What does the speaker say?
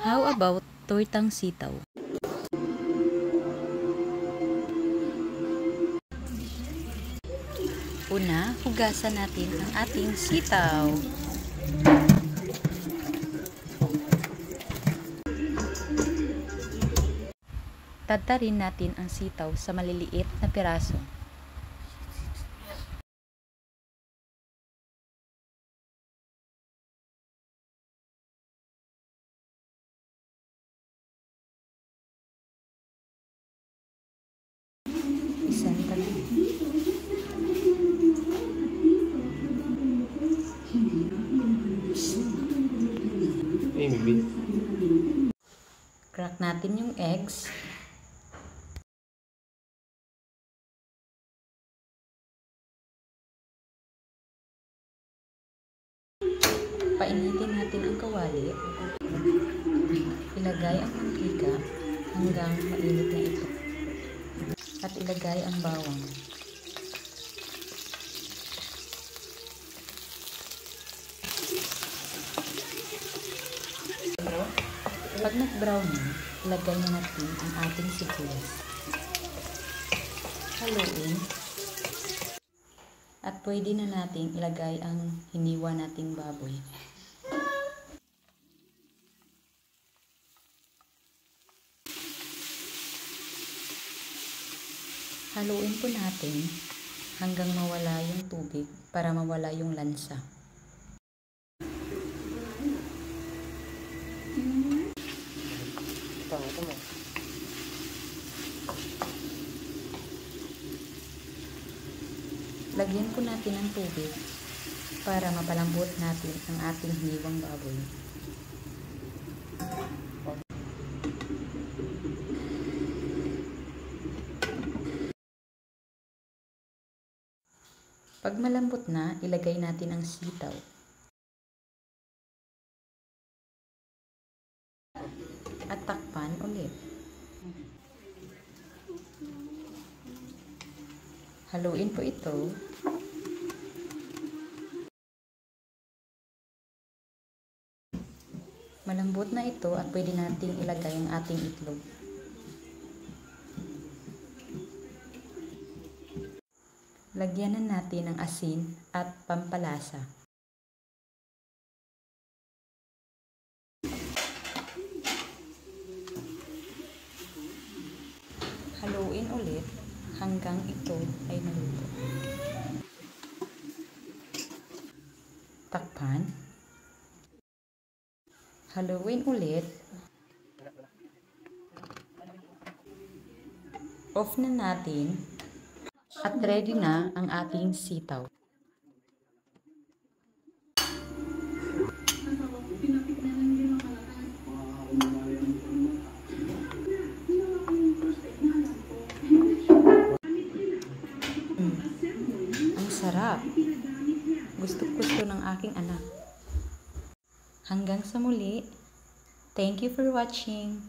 How about tortang sitaw? Una, hugasan natin ang ating sitaw. Tatarin natin ang sitaw sa maliliit na piraso. Isang tabi. Crack natin yung eggs. Painitin natin ang kawali. Ilagay ang mantika hanggang mainit na ito. At ilagay ang bawang. Pag nag-brown na, ilagay na natin ang ating sibuyas. Haluin. At pwede na natin ilagay ang hiniwa nating baboy. Haluin po natin hanggang mawala yung tubig para mawala yung lansa. Lagyan po natin ng tubig para mapalambot natin ang ating hiniwang baboy. Pag malambot na, ilagay natin ang sitaw. At takpan ulit. Haluin po ito. Malambot na ito at pwede nating ilagay ang ating itlog. Lagyan na natin ng asin at pampalasa. Haluin ulit hanggang ito ay maluto. Takpan. Haluin ulit. Off na natin. At ready na ang ating sitaw. Ang sarap. Gusto ng aking anak. Hanggang sa muli. Thank you for watching.